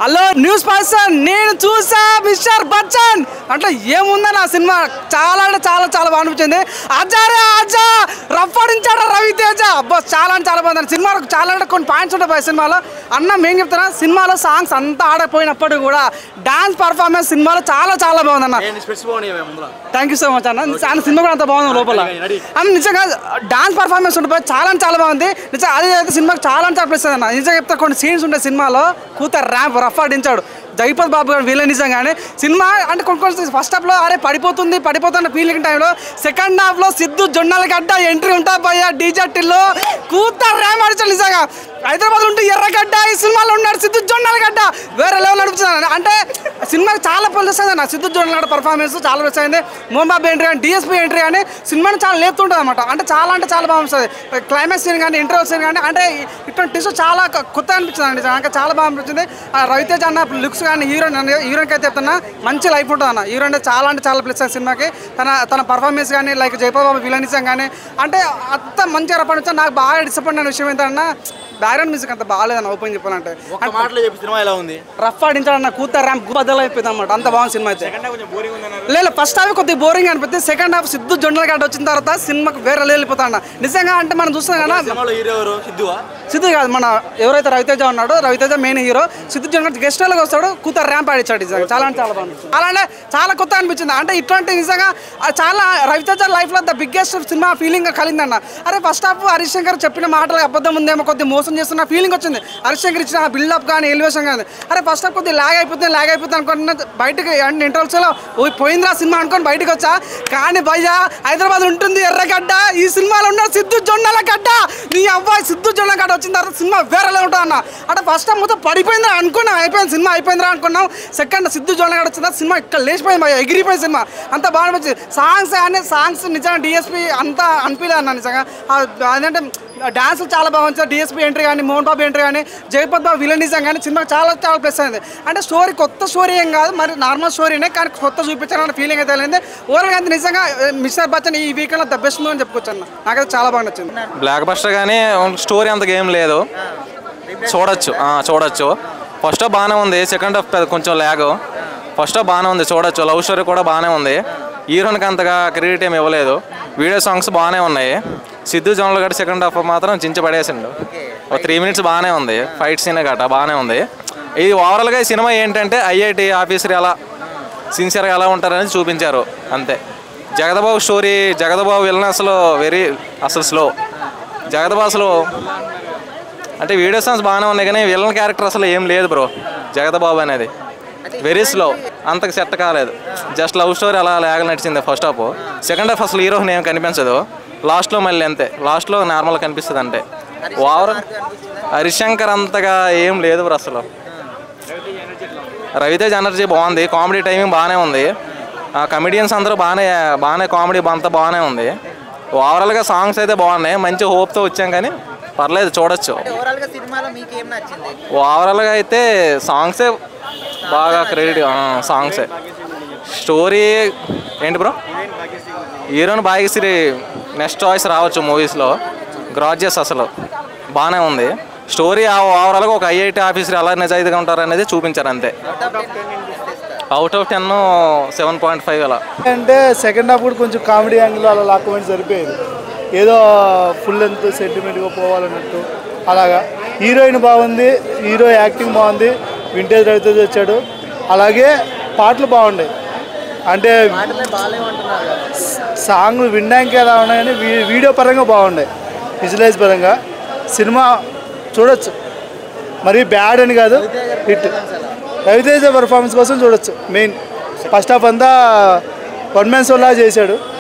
Hello news person నేను చూసా mister Bachchan అంటే ఏముందని ఆ సినిమా చాలా అంటే చాలా చాలా బాగా అనిపించింది. అజారే ఆజా రఫాడించాడు రవితేజ అబ్బా చాలా అంటే చాలా బాగుంది. సినిమాలో చాలా అంటే కొన్ని పాయింట్స్ ఉంటాయి సినిమాలో. అన్న మేము చెప్తున్నా సినిమాలో సాంగ్స్ అంతా ఆడకపోయినప్పుడు కూడా డాన్స్ పర్ఫార్మెన్స్ సినిమాలో చాలా చాలా బాగుంది అన్న. థ్యాంక్ యూ సో మచ్ అన్న. సినిమా కూడా అంత బాగుంది లోపల అన్న. నిజంగా డాన్స్ పర్ఫార్మెన్స్ ఉంటుంది చాలా అంటే చాలా బాగుంది. నిజంగా అది అయితే సినిమాకి చాలా అంటే ప్లస్ అన్న. నిజంగా చెప్తే కొన్ని సీన్స్ ఉంటాయి సినిమాలో కూతురు ర్యాంప్ రఫ్ ఆడించాడు జగపతి బాబు గారు వీళ్ళ నిజంగానే సినిమా అంటే కొన్ని ఫస్ట్ హాఫ్లో అరే పడిపోతున్న ఫీలింగ్ టైంలో సెకండ్ హాఫ్లో సిద్ధు జొన్నలగడ్డ ఎంట్రీ ఉంటా పోయా డీజెట్లో కూతురు ర్యాంప్ ఆడించాడు. నిజంగా హైదరాబాద్ ఉంటే ఎర్రగడ్డ ఈ సినిమాలో ఉన్నాడు సిద్ధు జొన్నలగడ్డ వేరే లెవెల్ నడుపుతున్నాను. అంటే సినిమాకి చాలా ప్లస్ అయింది అన్న. సిద్ధు జొన్నలగడ్డ పర్ఫార్మెన్స్ చాలా ప్లస్ అయింది. మోహన్ బాబు ఎంట్రీ కానీ డిఎస్పీ ఎంట్రీ కానీ సినిమాని చాలా లేపుతుంటుంది అనమాట. అంటే చాలా బాగుంటుంది. క్లైమాక్స్ సీన్ కానీ ఇంటర్వల్ సీన్ కానీ అంటే ఇటువంటి టిష్యూ చాలా కొత్త అనిపించింది అండి. ఇంకా చాలా బాగా అనిపించింది. రవితేజ అన్న లుక్స్ కానీ హీరోయిన్కి అయితే చెప్తున్నా మంచి లైఫ్ ఉంటుంది అన్న. హీరోయిన్ అంటే చాలా ప్లస్ అయింది సినిమాకి. తన పర్ఫార్మెన్స్ కానీ లైక్ జయపతి బాబు విలనిజం కానీ అంటే అంత మంచిగా రప్పనిచ్చా. నాకు బాగా డిసప్పాయింట్ అయిన విషయం ఏంటన్నా బ్యాక్గ్రౌండ్ మ్యూజిక్ అంత బాగాలేదన్న. ఓపెన్ చెప్పాలంటే రఫ్ ఆడించాడన్న కూతురు ర్యాంప్ బద్దలు అయిపోయింది అనమాట. అంత బాగుంది సినిమా అయితే. లేదు ఫస్ట్ హాఫ్ కొద్దిగా బోరింగ్ అనిపిస్తుంది. సెకండ్ హాఫ్ సిద్ధు జొన్నలగడ్డ వచ్చిన తర్వాత సినిమాకి వేరే వెళ్ళిపోతా అన్న. నిజంగా అంటే మనం చూస్తాం కదా సిద్ధు కాదు మన ఎవరైతే రవితేజ ఉన్నాడో Raviteja main hero. Siddhu Jonnalagadda guest లోకి వస్తాడు కూతురు ర్యాంప్ ఆడించాడు. నిజంగా చాలా అంటే చాలా బాగుంది. అలానే చాలా కొత్త అనిపించింది. అంటే ఇటువంటి నిజంగా చాలా రవితేజ లైఫ్లో ద బిగ్గెస్ట్ సినిమా ఫీలింగ్ కలిగిందన్న. అరే ఫస్ట్ హాఫ్ హరీష్ శంకర్ చెప్పిన మాటలు అబద్ధం ఉందేమో కొద్దిగా మోసం చేస్తున్న ఫీలింగ్ వచ్చింది. హరీష్ శంకర్ ఇచ్చిన బిల్డప్ కానీ ఎలివేషన్ కానీ అరే ఫస్ట్ హాఫ్ కొద్దిగా ల్యాగ్ అయిపోతుంది అనుకుంటున్నా. బయటకు ఇంటర్వల్స్లో పోయిందిరా సినిమా అనుకొని బయటకు వచ్చా. కానీ భయ్యా హైదరాబాద్ ఉంటుంది ఎర్రగడ్డ ఈ సినిమాలో ఉన్న సిద్ధు జొన్నలగడ్డ నీ అబ్బాయి సిద్ధు జొన్నలగడ్డ వచ్చిన తర్వాత సినిమా వేరేలా ఉంటుంది అన్న. అంటే ఫస్ట్ హాఫ్ మొత్తం పడిపోయిందిరా అనుకున్నాం అయిపోయింది సినిమా అయిపోయిందిరా అనుకున్నాం. సెకండ్ సిద్ధు జొన్నలగడ్డ వచ్చిన తర్వాత సినిమా ఇక్కడ లేచిపోయింది భయ్యా ఎగిరిపోయింది సినిమా. అంత బాగా అనిపించింది. సాంగ్స్ నిజంగా డిఎస్పీ అంతా అనిపించలేదు అన్న. నిజంగా అదంటే డాన్సులు చాలా బాగుంది. డిఎస్పీ ఎంట్రీ కానీ మోహన్ బాబు ఎంట్రీ కానీ జగపతి బాబు విలనిజం కానీ సినిమాకి చాలా ప్లస్ అయింది. అంటే స్టోరీ కొత్త స్టోరీ ఏం కాదు మరి నార్మల్ స్టోరీనే కానీ కొత్త చూపించాలన్న ఫీలింగ్ అయితే వెళ్ళింది. ఓవరాల్గా అయితే నిజంగా మిస్టర్ బచ్చన్ ఈ వీకెండ్లో ద బెస్ట్ మూవీ అని చెప్పుకోవచ్చు అన్న. నాకైతే చాలా బాగా నచ్చింది. బ్లాక్ బస్టర్ కానీ స్టోరీ అంతగా ఏం లేదు. చూడొచ్చు. ఫస్ట్ హాఫ్ బాగానే ఉంది. సెకండ్ హాఫ్ కొంచెం ల్యాగ్. ఫస్ట్ హాఫ్ బాగానే ఉంది చూడొచ్చు. లవ్ స్టోరీ కూడా బాగానే ఉంది. హీరోయిన్కి అంతగా క్రెడిట్ ఏమి ఇవ్వలేదు. వీడియో సాంగ్స్ బాగానే ఉన్నాయి. సిద్ధు జొన్నలగడ్డ సెకండ్ హాఫ్ మాత్రం చించబడేసిండు. ఒక 3 minutes బాగానే ఉంది. ఫైట్ సీన్ గట్రా బాగానే ఉంది. ఇది ఓవరాల్గా ఈ సినిమా ఏంటంటే ఐఐటి ఆఫీసర్ ఎలా సిన్సియర్గా ఎలా ఉంటారని చూపించారు అంతే. జగదబాబు స్టోరీ జగదబాబు విలన్ అసలు స్లో. జగదబాబు అసలు అంటే వీడియో సాంగ్స్ బాగానే ఉన్నాయి కానీ విలన్ క్యారెక్టర్ అసలు ఏం లేదు బ్రో. జగదబాబు అనేది వెరీ స్లో. అంతకు సెట్ కాలేదు. జస్ట్ లవ్ స్టోరీ అలా లేక నడిచింది ఫస్ట్ హాఫ్. సెకండ్ హాఫ్ అసలు హీరోని ఏం కనిపించదు. లాస్ట్లో మళ్ళీ అంతే. లాస్ట్లో నార్మల్ కనిపిస్తుంది అంటే. ఓవరాల్ హరీష్ శంకర్ అంతగా ఏం లేదు బ్రో అసలు. రవితేజ్ ఎనర్జీ బాగుంది. కామెడీ టైమింగ్ బాగానే ఉంది. కమెడియన్స్ అందరూ బాగానే కామెడీ అంతా బాగానే ఉంది. ఓవరాల్గా సాంగ్స్ అయితే బాగున్నాయి. మంచి హోప్తో వచ్చాం కానీ పర్లేదు చూడొచ్చు. ఓవరాల్గా అయితే సాంగ్సే బాగా క్రెడిట్. సాంగ్సే. స్టోరీ ఏంటి bro heroine Bhagyashri next choice రావచ్చు మూవీస్లో. గ్రాడ్జియస్ అసలు బాగానే ఉంది. స్టోరీ ఓవరాల్గా ఒక ఐఐటి ఆఫీసర్ ఎలా నిజాయితీగా ఉంటారు అనేది చూపించారు అంతే. అవుట్ ఆఫ్ 10 7.5 అలా. అంటే సెకండ్ హాఫ్ కూడా కొంచెం కామెడీ యాంగిల్ అలా లాక్కొని సరిపోయేది. ఏదో ఫుల్ లెంత్ సెంటిమెంట్గా పోవాలన్నట్టు అలాగా. హీరోయిన్ బాగుంది. హీరో యాక్టింగ్ బాగుంది. వింటేజ్ రవితేజ్ వచ్చాడు. అలాగే పాటలు బాగున్నాయి. అంటే సాంగ్లు వినడానికి ఎలా ఉన్నాయని వీడియో పరంగా బాగున్నాయి. విజువలైజ్ పరంగా సినిమా చూడొచ్చు. మరి బ్యాడ్ అని కాదు హిట్. రవితేజ పర్ఫార్మెన్స్ కోసం చూడొచ్చు. మెయిన్ ఫస్ట్ హాఫ్ అంతా వన్ మ్యాన్ షోలా చేశాడు.